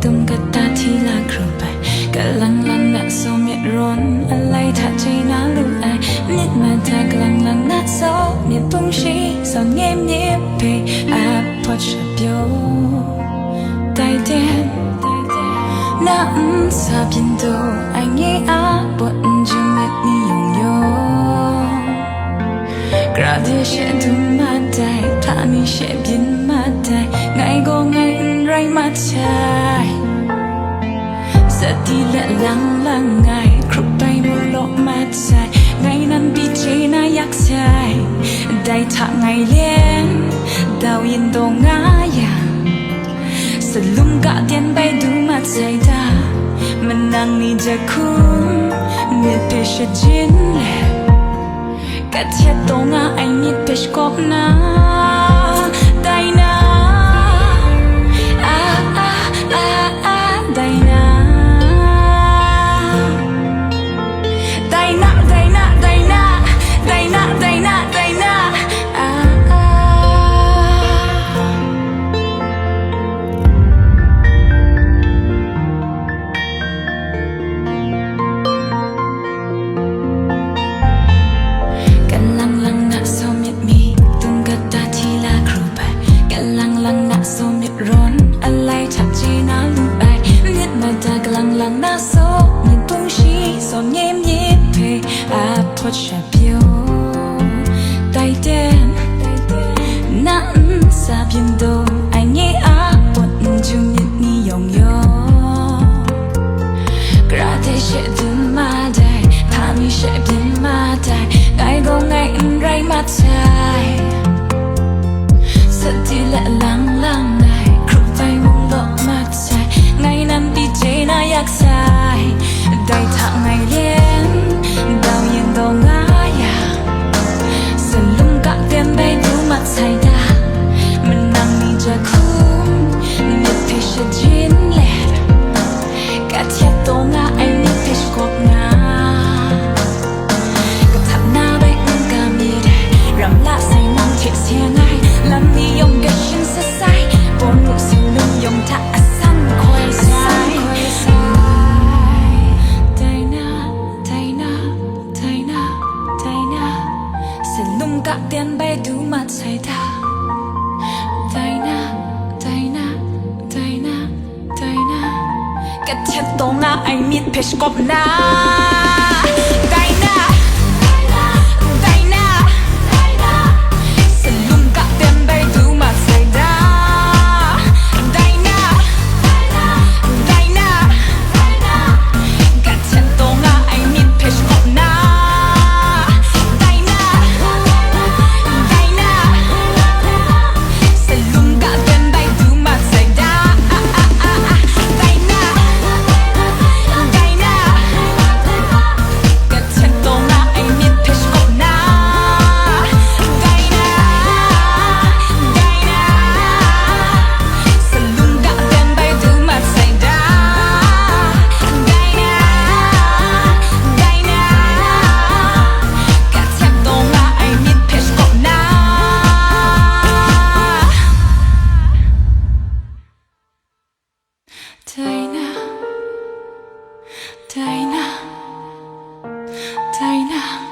tung gật ta thi là khổ bài cả lăng lăng đã so miệt rốn alay thả chơi ná lưu ai nít mà ta lăng lăng nát gió miệt bông chi giòn nhem nhếp về pot sập yo tay đen na sa pinto anh nghe buồn chừng miệt ni yong yo gradia sẽ tung mà tay thả mi sẽ biến mà tay ngày go ngày ray mà tay giờ đi lệ lăng lăng ngày khúc bay một lộ mà tay ngày nan bị chế na yak tay đại thả ngày liên đào yên đồ ngã ya sẽ lung cả tiền bay đủ mà tay ta mình đang đi chơi khung miệt bị sẽ chiến lệ cả thiết tô ngã anh nhít bị cọp na day na day na day na day na day na day na day na day na rốn alay chặt chi ná lưu ai biết mà ta lăng lăng na số nhìn tung chi giòn nhem nhếp về pot sập yo tay đen na sa biên đồ anh nghe buồn chung nhật ni yong yo grate sẽ đun mà day thà mi sẽ biến mà day ngày go ngày ray mà tay sợ đi lệ lăng lăng ngày nan bị chế na yak sai đại thả ngày liên đào yên đồ ngã ya dần lung cả tiền bay đủ mặt say ta mình đang đi chơi khung nhật thì sẽ chiến lệ cả thiết tô ngã anh đi thì cọp ngã cả tháp na bay cả mi đây rắm lạ say nắng thiệt xe ngay làm mi yong cái chân sẽ sai bốn nụ siêu lưng yong thả cả tiền bay đủ mặt say ta day na day na day na day na cái thiết tô ngã anh mít pêche cọp na day na day na sẽ lung cả tiền bay đủ mặt say ta day na day na cái thiết tô ngã anh mít pêche cọp na Day na, day na, day na.